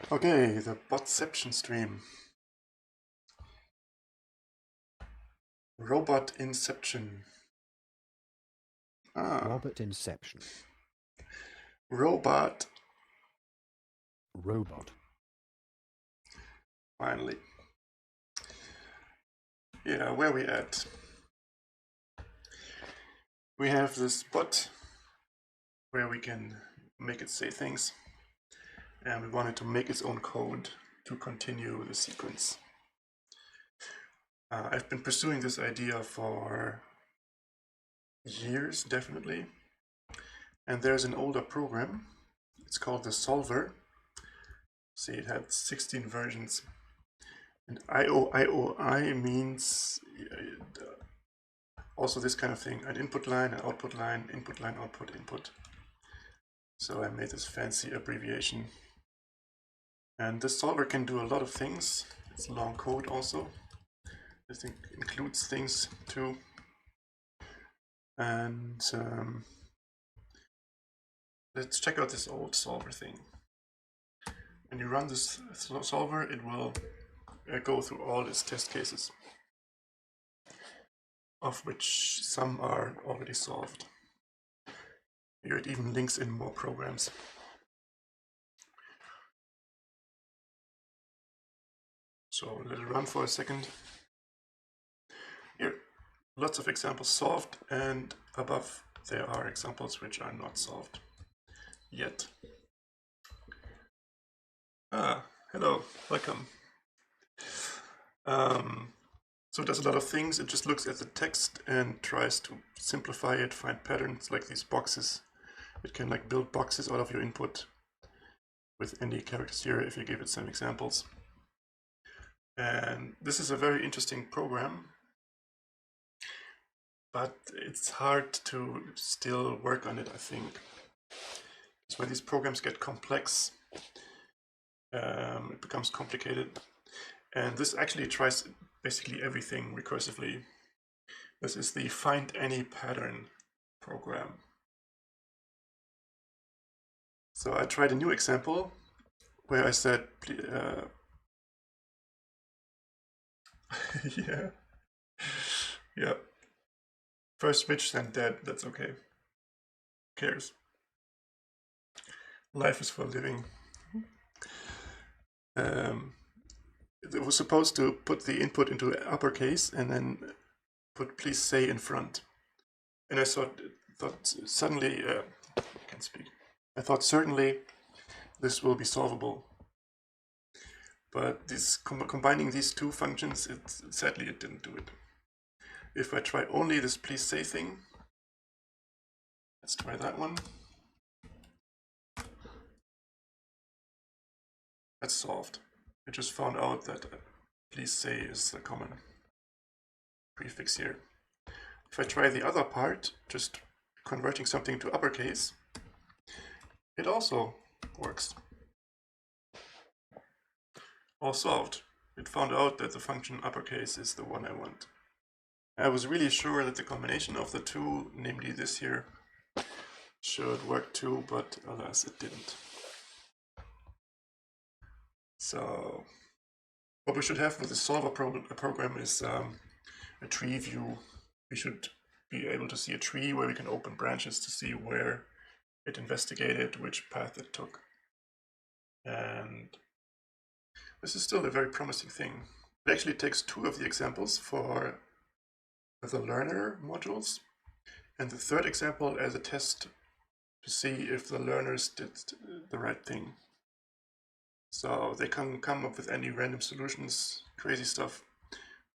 Okay, the Botception stream. Robot Inception. Robot Inception. Robot. Robot. Finally. Yeah, where we at? We have this bot where we can make it say things, and we wanted to make its own code to continue the sequence. I've been pursuing this idea for years, definitely. And there's an older program. It's called the Solver. See, it had 16 versions. And IOI means also this kind of thing, an input line, an output line, input line, output, input. So I made this fancy abbreviation. And this solver can do a lot of things. It's long code also. This thing includes things too. And let's check out this old solver thing. When you run this solver, it will go through all its test cases, of which some are already solved. Here it even links in more programs. So let it run for a second. Here, lots of examples solved, and above there are examples which are not solved yet. Hello, welcome. So it does a lot of things. It just looks at the text and tries to simplify it, find patterns like these boxes. It can like build boxes out of your input with any characters here if you give it some examples. And this is a very interesting program, but it's hard to still work on it, I think. Because when these programs get complex, it becomes complicated. And this actually tries basically everything recursively. This is the find any pattern program. So I tried a new example where I said, yeah, first switch, then dead, that's okay. Who cares? Life is for living. It was supposed to put the input into uppercase and then put please say in front. And I thought suddenly, I can't speak. I thought certainly this will be solvable. But this combining these two functions, sadly it didn't do it. If I try only this please say thing, let's try that one. That's solved. I just found out that please say is the common prefix here. If I try the other part, just converting something to uppercase, it also works. All solved. It found out that the function uppercase is the one I want. I was really sure that the combination of the two, namely this here, should work too, but alas, it didn't. So what we should have with the solver program is a tree view. We should be able to see a tree where we can open branches to see where it investigated, which path it took. And this is still a very promising thing. It actually takes two of the examples for the learner modules, and the third example as a test to see if the learners did the right thing. So they can come up with any random solutions, crazy stuff.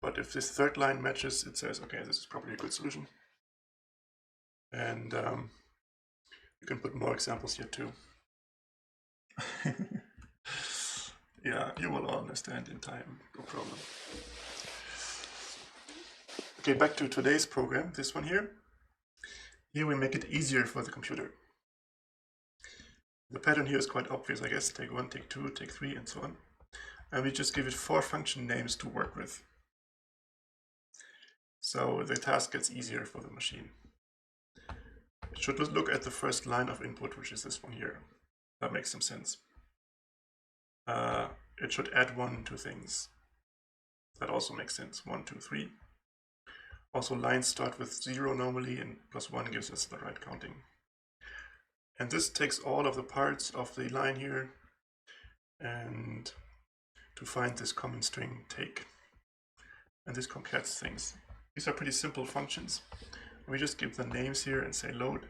But if this third line matches, it says, okay, this is probably a good solution. And you can put more examples here too. Yeah, you will all understand in time, no problem. Okay, back to today's program, this one here. Here we make it easier for the computer. The pattern here is quite obvious, I guess. Take 1, take 2, take 3, and so on. And we just give it 4 function names to work with. So the task gets easier for the machine. It should look at the first line of input, which is this one here. That makes some sense. it should add 1 to things. That also makes sense. 1, 2, 3. Also, lines start with 0 normally, and +1 gives us the right counting. And this takes all of the parts of the line here, and to find this common string, take. And this concats things. These are pretty simple functions. We just give the names here and say load,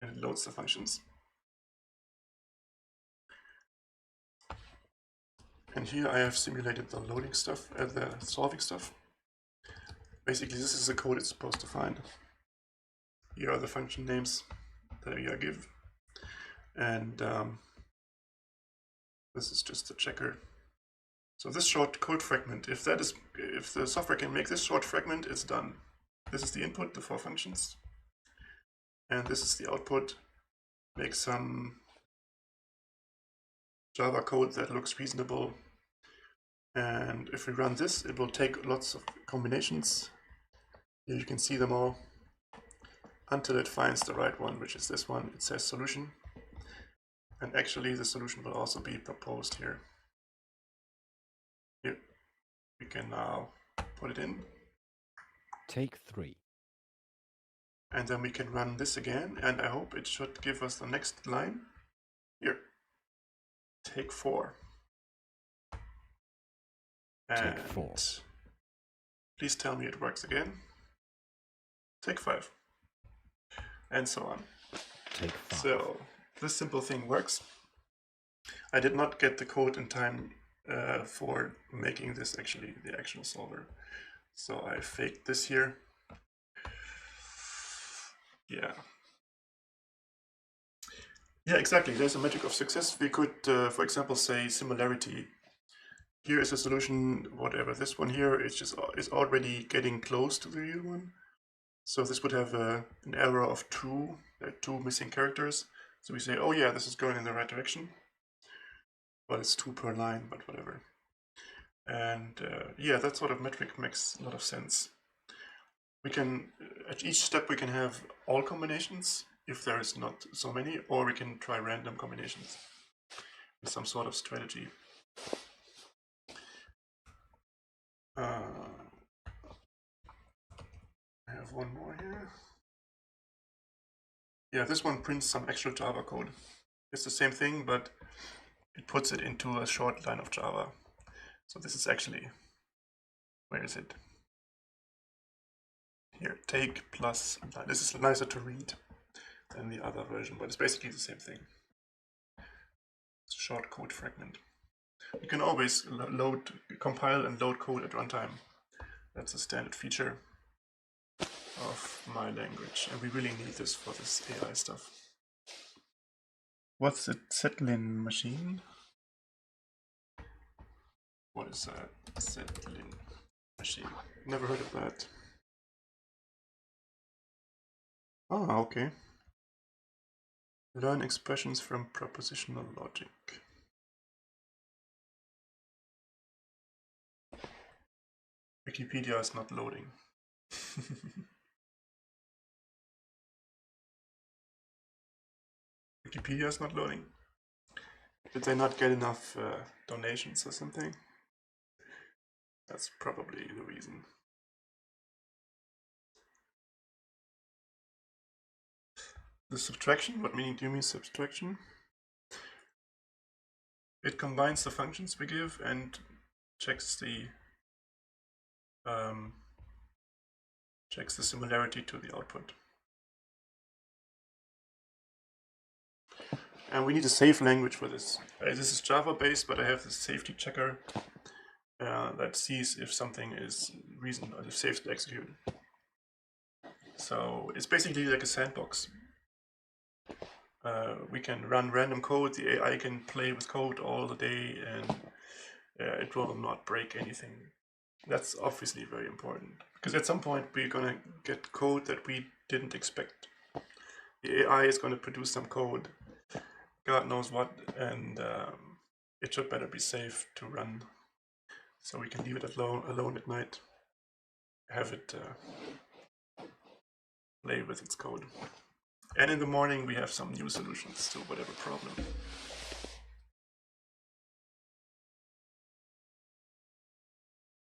and it loads the functions. And here I have simulated the loading stuff, the solving stuff. Basically, this is the code it's supposed to find. Here are the function names that we give, and this is just the checker. So this short code fragment, if the software can make this short fragment, it's done. This is the input, the 4 functions, and this is the output. Make some Java code that looks reasonable, and if we run this, it will take lots of combinations. Here you can see them all until it finds the right one, which is this one. It says solution, and actually the solution will also be proposed here. Here we can now put it in. Take 3. And then we can run this again, and I hope it should give us the next line. Here, take 4. Take 4. Please tell me it works again. Take 5. And so on. Take 5. So this simple thing works. I did not get the code in time for making this actually the actual solver. So I faked this here. Yeah, exactly. There's a metric of success. We could, for example, say similarity. Here is a solution, whatever. This one here is already getting close to the real one. So this would have an error of 2, 2 missing characters. So we say, oh yeah, this is going in the right direction. Well, it's 2 per line, but whatever. And yeah, that sort of metric makes a lot of sense. We can, at each step, we can have all combinations if there is not so many, or we can try random combinations with some sort of strategy. I have one more here. Yeah, this one prints some actual Java code. It's the same thing, but it puts it into a short line of Java. So this is actually, where is it? Here, take plus, this is nicer to read than the other version, but it's basically the same thing. It's a short code fragment. You can always compile and load code at runtime. That's a standard feature of my language, and we really need this for this AI stuff. What's a Zetlin machine? What is a Zetlin machine? Never heard of that. Ah, okay. Learn expressions from propositional logic. Wikipedia is not loading. Wikipedia is not loading. Did they not get enough donations or something? That's probably the reason. The subtraction, what meaning do you mean subtraction? It combines the functions we give and checks the similarity to the output. And we need a safe language for this. This is Java based, but I have this safety checker that sees if something is safe to execute. So it's basically like a sandbox. We can run random code, the AI can play with code all the day, and it will not break anything. That's obviously very important, because at some point we're going to get code that we didn't expect. The AI is going to produce some code, God knows what, and it should better be safe to run, so we can leave it alone at night, have it play with its code. And in the morning we have some new solutions to whatever problem.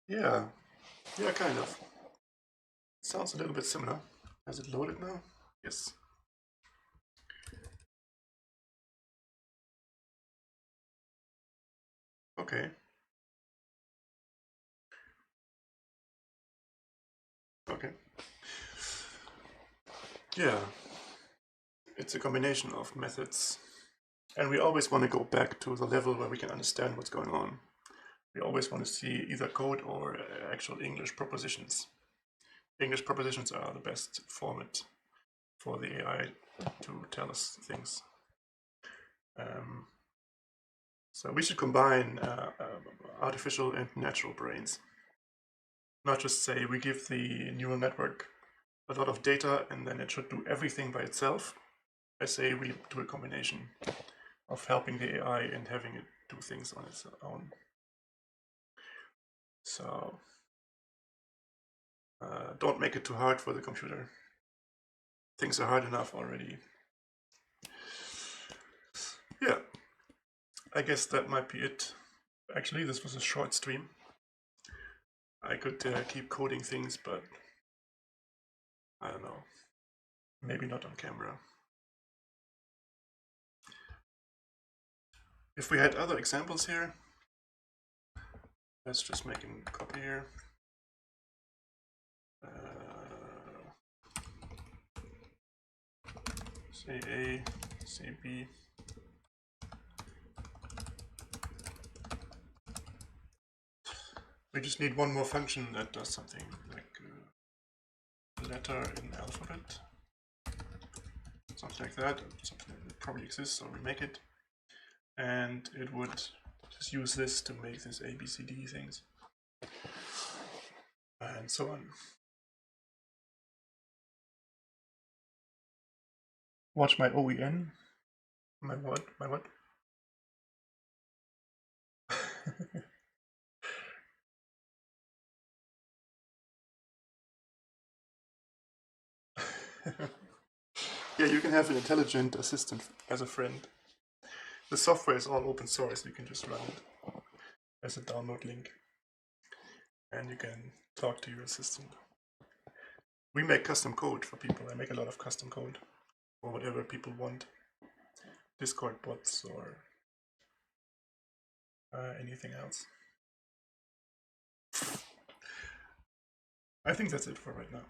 Yeah, yeah, kind of. Sounds a little bit similar. Has it loaded now? Yes. Okay. Okay. Yeah, it's a combination of methods. And we always want to go back to the level where we can understand what's going on. We always want to see either code or actual English propositions. English propositions are the best format for the AI to tell us things. So we should combine artificial and natural brains. Not just say we give the neural network a lot of data and then it should do everything by itself. I say we do a combination of helping the AI and having it do things on its own. So don't make it too hard for the computer. Things are hard enough already. Yeah, I guess that might be it. Actually, this was a short stream. I could keep coding things, but I don't know. Maybe not on camera. If we had other examples here, let's just make a copy here. Say A, say B. We just need one more function that does something like a letter in the alphabet. Something like that. Something that probably exists, so we make it. And it would just use this to make this A, B, C, D things. And so on. Watch my OEN. My what? My what? Yeah, you can have an intelligent assistant as a friend. The software is all open source. You can just run it as a download link. And you can talk to your assistant. We make custom code for people. I make a lot of custom code for whatever people want. Discord bots or anything else. I think that's it for right now.